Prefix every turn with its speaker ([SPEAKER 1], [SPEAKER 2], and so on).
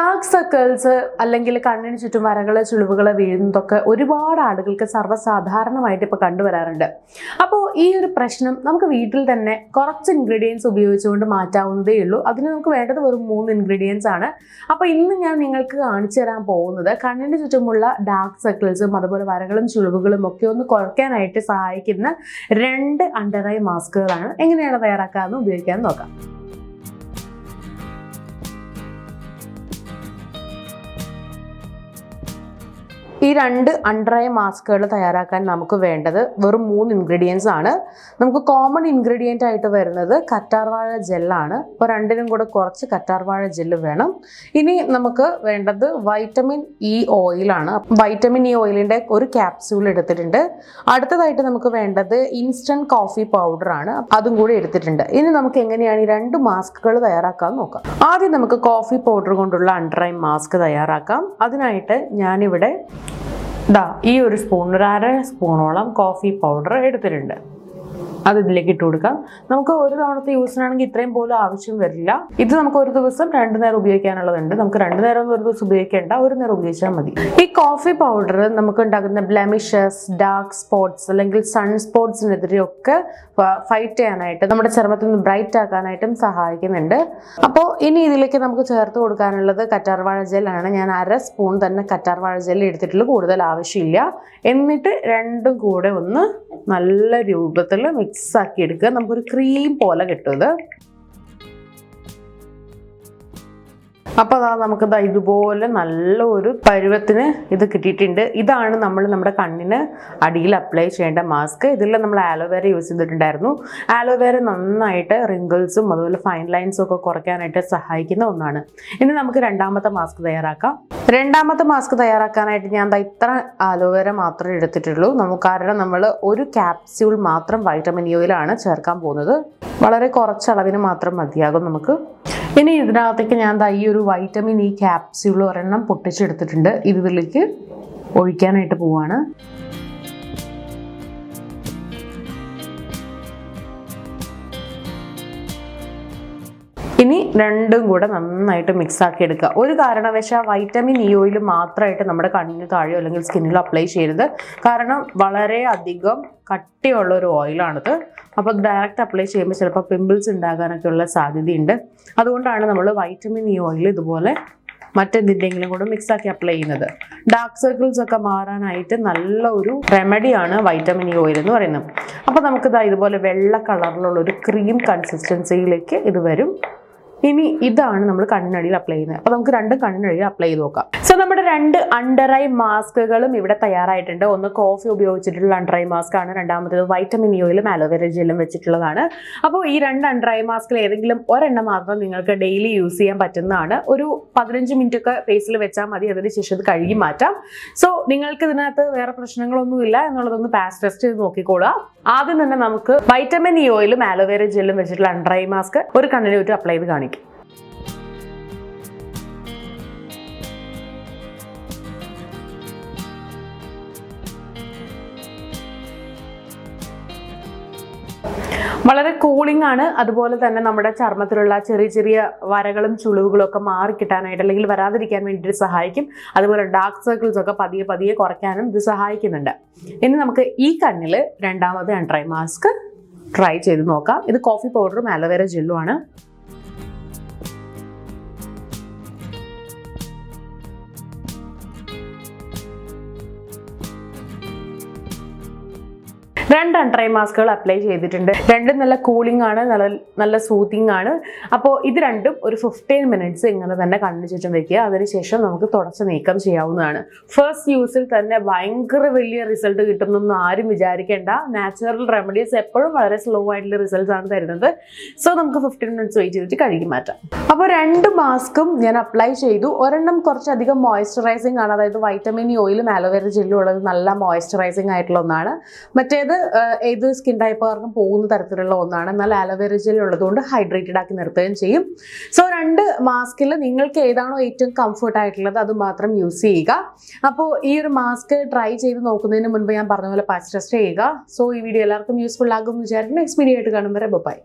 [SPEAKER 1] Dark circles അല്ലെങ്കിൽ കണ്ണിന് ചുറ്റും വരകൾ ചുളിവുകൾ വീഴുന്നതൊക്കെ ഒരുപാട് ആളുകൾക്ക് സർവ്വസാധാരണമായിട്ട് ഇപ്പോൾ കണ്ടുവരാറുണ്ട്. അപ്പോൾ ഈ ഒരു പ്രശ്നം നമുക്ക് വീട്ടിൽ തന്നെ കുറച്ച് ഇൻഗ്രീഡിയൻസ് ഉപയോഗിച്ചുകൊണ്ട് മാറ്റാവുന്നതേ ഉള്ളൂ. അതിന് നമുക്ക് വേണ്ടത് വെറും 3 ഇൻഗ്രീഡിയൻസ് ആണ്. അപ്പോൾ ഇന്ന് ഞാൻ നിങ്ങൾക്ക് കാണിച്ചു തരാൻ പോകുന്നത് കണ്ണിന് ചുറ്റുമുള്ള ഡാർക്ക് സർക്കിൾസും അതുപോലെ വരകളും ചുളിവുകളും ഒക്കെ ഒന്ന് കുറയ്ക്കാനായിട്ട് സഹായിക്കുന്ന 2 അണ്ടർ ഐ മാസ്കുകളാണ്. എങ്ങനെയാണ് തയ്യാറാക്കാമെന്ന് ഉപയോഗിക്കാൻ നോക്കാം. ഈ 2 അണ്ടർ ഐ മാസ്കുകൾ തയ്യാറാക്കാൻ നമുക്ക് വേണ്ടത് വെറും 3 ഇൻഗ്രീഡിയൻസ് ആണ്. നമുക്ക് കോമൺ ഇൻഗ്രീഡിയൻ്റ് ആയിട്ട് വരുന്നത് കറ്റാർവാഴ ജെല്ലാണ്. അപ്പോൾ 2നും കൂടെ കുറച്ച് കറ്റാർവാഴ ജെല്ല് വേണം. ഇനി നമുക്ക് വേണ്ടത് വൈറ്റമിൻ ഇ ഓയിലാണ്. വൈറ്റമിൻ ഇ ഓയിലിൻ്റെ ഒരു ക്യാപ്സ്യൂൾ എടുത്തിട്ടുണ്ട്. അടുത്തതായിട്ട് നമുക്ക് വേണ്ടത് ഇൻസ്റ്റൻറ്റ് കോഫി പൗഡറാണ്, അതും കൂടി എടുത്തിട്ടുണ്ട്. ഇനി നമുക്ക് എങ്ങനെയാണ് ഈ 2 മാസ്കുകൾ തയ്യാറാക്കാൻ നോക്കാം. ആദ്യം നമുക്ക് കോഫി പൗഡർ കൊണ്ടുള്ള അണ്ടർ ഐ മാസ്ക് തയ്യാറാക്കാം. അതിനായിട്ട് ഞാനിവിടെ ഈ ഒരു സ്പൂൺ, ഒരു 1/2 സ്പൂണോളം കോഫി പൗഡർ എടുത്തിട്ടുണ്ട്. അത് ഇതിലേക്ക് ഇട്ട് കൊടുക്കാം. നമുക്ക് ഒരു തവണത്തെ യൂസിനാണെങ്കിൽ ഇത്രയും പോലും ആവശ്യം വരില്ല. ഇത് നമുക്ക് ഒരു ദിവസം 2 നേരം ഉപയോഗിക്കാനുള്ളതുണ്ട്. നമുക്ക് 2 നേരം ഒരു ദിവസം ഉപയോഗിക്കേണ്ട, ഒരു നേരം ഉപയോഗിച്ചാൽ മതി. ഈ കോഫി പൗഡർ നമുക്ക് ഉണ്ടാകുന്ന ബ്ലെമിഷസ്, ഡാർക്ക് സ്പോട്ട്സ് അല്ലെങ്കിൽ സൺ സ്പോട്ട്സിനെതിരെയൊക്കെ ഫൈറ്റ് ചെയ്യാനായിട്ട്, നമ്മുടെ ചർമ്മത്തിൽ നിന്ന് ബ്രൈറ്റ് ആക്കാനായിട്ടും സഹായിക്കുന്നുണ്ട്. അപ്പോൾ ഇനി ഇതിലേക്ക് നമുക്ക് ചേർത്ത് കൊടുക്കാനുള്ളത് കറ്റാർവാഴ ജെല്ലാണ്. ഞാൻ 1/2 സ്പൂൺ തന്നെ കറ്റാർവാഴ ജെല്ല് എടുത്തിട്ടുള്ളൂ, കൂടുതൽ ആവശ്യമില്ല. എന്നിട്ട് 2ഉം കൂടെ ഒന്ന് നല്ല രൂപത്തിൽ മിക്സ് ആക്കി എടുക്കുക. നമുക്കൊരു ക്രീം പോലെ കിട്ടും ഇത്. അപ്പോൾ നമുക്ക് ഇതുപോലെ നല്ലൊരു പരുവത്തിന് ഇത് കിട്ടിയിട്ടുണ്ട്. ഇതാണ് നമ്മൾ നമ്മുടെ കണ്ണിന് അടിയിൽ അപ്ലൈ ചെയ്യേണ്ട മാസ്ക്. ഇതിൽ നമ്മൾ ആലോവേര യൂസ് ചെയ്തിട്ടുണ്ടായിരുന്നു. ആലോവേര നന്നായിട്ട് റിങ്കിൾസും അതുപോലെ ഫൈൻ ലൈൻസും ഒക്കെ കുറയ്ക്കാനായിട്ട് സഹായിക്കുന്ന ഒന്നാണ്. ഇനി നമുക്ക് 2ാമത്തെ മാസ്ക് തയ്യാറാക്കാം. 2ാമത്തെ മാസ്ക് തയ്യാറാക്കാനായിട്ട് ഞാൻ ഇത്ര ആലോവേര മാത്രമേ എടുത്തിട്ടുള്ളൂ. കാരണം നമ്മൾ ഒരു ക്യാപ്സ്യൂൾ മാത്രം വൈറ്റമിൻ ഇ ഓയിലാണ് ചേർക്കാൻ പോകുന്നത്. വളരെ കുറച്ച് അളവിന് മാത്രം മതിയാകും നമുക്ക്. ഇനി ഇതിനകത്തേക്ക് ഞാൻ ഈ ഒരു വൈറ്റമിൻ ഇ ക്യാപ്സ്യൂൾ ഒരെണ്ണം പൊട്ടിച്ചെടുത്തിട്ടുണ്ട്. ഇതിലേക്ക് ഒഴിക്കാനായിട്ട് പോവാണ്. ഇനി 2ഉം കൂടെ നന്നായിട്ട് മിക്സ് ആക്കി എടുക്കുക. ഒരു കാരണവശാൽ വൈറ്റമിൻ ഇ ഓയിൽ മാത്രമായിട്ട് നമ്മുടെ കണ്ണിന് താഴെയോ അല്ലെങ്കിൽ സ്കിന്നിലോ അപ്ലൈ ചെയ്യരുത്. കാരണം വളരെ അധികം കട്ടിയുള്ള ഒരു ഓയിലാണിത്. അപ്പോൾ ഡയറക്റ്റ് അപ്ലൈ ചെയ്യുമ്പോൾ ചിലപ്പോൾ പിമ്പിൾസ് ഉണ്ടാകാനൊക്കെ ഉള്ള സാധ്യതയുണ്ട്. അതുകൊണ്ടാണ് നമ്മൾ വൈറ്റമിൻ ഇ ഓയിൽ ഇതുപോലെ മറ്റെന്തിൻ്റെങ്കിലും കൂടെ മിക്സ് ആക്കി അപ്ലൈ ചെയ്യുന്നത്. ഡാർക്ക് സർക്കിൾസ് ഒക്കെ മാറാനായിട്ട് നല്ല ഒരു റെമഡിയാണ് വൈറ്റമിൻ ഇ ഓയിൽ എന്ന് പറയുന്നത്. അപ്പോൾ നമുക്ക് ഇതുപോലെ വെള്ള കളറിലുള്ള ഒരു ക്രീം കൺസിസ്റ്റൻസിയിലേക്ക് ഇത് വരും. ഇനി ഇതാണ് നമ്മൾ കണ്ണിനടിയിൽ അപ്ലൈ ചെയ്യുന്നത്. അപ്പോൾ നമുക്ക് 2 കണ്ണിനടിയിൽ അപ്ലൈ ചെയ്ത് നോക്കാം. സോ നമ്മുടെ 2 അണ്ടർ ഐ മാസ്കുകളും ഇവിടെ തയ്യാറായിട്ടുണ്ട്. ഒന്ന് കോഫി ഉപയോഗിച്ചിട്ടുള്ള അണ്ടർ ഐ മാസ്ക് ആണ്, 2ാമത്തേത് വൈറ്റമിൻ ഇ ഓയിലും ആലോവേര ജെല്ലും വെച്ചിട്ടുള്ളതാണ്. അപ്പോൾ ഈ 2 അണ്ടർ ഐ മാസ്കിൽ ഏതെങ്കിലും ഒരെണ്ണം മാത്രം നിങ്ങൾക്ക് ഡെയിലി യൂസ് ചെയ്യാൻ പറ്റുന്നതാണ്. ഒരു 15 മിനിറ്റ് ഒക്കെ ഫേസിൽ വെച്ചാൽ മതി. അതിനുശേഷം ഇത് കഴുകി മാറ്റാം. സോ നിങ്ങൾക്ക് ഇതിനകത്ത് വേറെ പ്രശ്നങ്ങളൊന്നുമില്ല എന്നുള്ളതൊന്ന് പാസ് ടെസ്റ്റ് ചെയ്ത് നോക്കിക്കോളുക. ആദ്യം തന്നെ നമുക്ക് വൈറ്റമിൻ ഇ ഓയിലും ആലോവേര ജെല്ലും വെച്ചിട്ടുള്ള അണ്ടർ ഐ മാസ്ക് ഒരു കണ്ണിന് ചുറ്റും അപ്ലൈ ചെയ്ത് കാണിക്കും. വളരെ കൂളിംഗ് ആണ്. അതുപോലെ തന്നെ നമ്മുടെ ചർമ്മത്തിലുള്ള ചെറിയ ചെറിയ വരകളും ചുളിവുകളും ഒക്കെ മാറിക്കിട്ടാനായിട്ട് അല്ലെങ്കിൽ വരാതിരിക്കാൻ വേണ്ടിയിട്ട് സഹായിക്കും. അതുപോലെ ഡാർക്ക് സർക്കിൾസ് ഒക്കെ പതിയെ പതിയെ കുറയ്ക്കാനും ഇത് സഹായിക്കുന്നുണ്ട്. ഇനി നമുക്ക് ഈ കണ്ണിൽ 2ാമത് അണ്ടർ ഐ മാസ്ക് ട്രൈ ചെയ്ത് നോക്കാം. ഇത് കോഫി പൗഡറും ആലോവേര ജെല്ലും ആണ്. രണ്ട് അണ്ടർ ഐ മാസ്കുകൾ അപ്ലൈ ചെയ്തിട്ടുണ്ട്. രണ്ടും നല്ല കൂളിംഗ് ആണ്, നല്ല സൂത്തിങ് ആണ്. അപ്പോൾ ഇത് രണ്ടും ഒരു 15 മിനിറ്റ്സ് ഇങ്ങനെ തന്നെ കണ്ണിന് ചുറ്റും വെക്കുക. അതിനുശേഷം നമുക്ക് തുടച്ച് നീക്കം ചെയ്യാവുന്നതാണ്. ഫസ്റ്റ് യൂസിൽ തന്നെ ഭയങ്കര വലിയ റിസൾട്ട് കിട്ടുന്നൊന്നും ആരും വിചാരിക്കേണ്ട. നാച്ചുറൽ റെമഡീസ് എപ്പോഴും വളരെ സ്ലോ ആയിട്ടുള്ള റിസൾട്ട്സ് ആണ് തരുന്നത്. സോ നമുക്ക് 15 മിനിറ്റ്സ് വെയിറ്റ് ചെയ്തിട്ട് കഴുകി മാറ്റാം. അപ്പോൾ രണ്ട് മാസ്കും ഞാൻ അപ്ലൈ ചെയ്തു. ഒരെണ്ണം കുറച്ചധികം മോയ്സ്ചറൈസിങ് ആണ്, അതായത് വൈറ്റമിൻ ഇ ഓയിലും ആലോവേര ജെല്ലും ഉള്ളത് നല്ല മോയ്സ്ചറൈസിങ് ആയിട്ടുള്ള ഒന്നാണ്. മറ്റേത് ഏത് സ്കിൻ ടൈപ്പുകാർക്കും പോകുന്ന തരത്തിലുള്ള ഒന്നാണ്. എന്നാൽ ആലോവേര ജെൽ ഉള്ളതുകൊണ്ട് ഹൈഡ്രേറ്റഡ് ആക്കി നിർത്തുകയും ചെയ്യും. സോ രണ്ട് മാസ്കിൽ നിങ്ങൾക്ക് ഏതാണോ ഏറ്റവും കംഫർട്ട് ആയിട്ടുള്ളത് അത് മാത്രം യൂസ് ചെയ്യുക. അപ്പോൾ ഈ ഒരു മാസ്ക് ട്രൈ ചെയ്ത് നോക്കുന്നതിന് മുൻപ് ഞാൻ പറഞ്ഞ പോലെ പാച്ച് ടെസ്റ്റ് ചെയ്യുക. സോ ഈ വീഡിയോ എല്ലാവർക്കും യൂസ്ഫുൾ ആകും എന്ന് വിചാരിക്കുന്നു. നെക്സ്റ്റ് വീഡിയോ ആയിട്ട് കാണും വരെ ബൈ.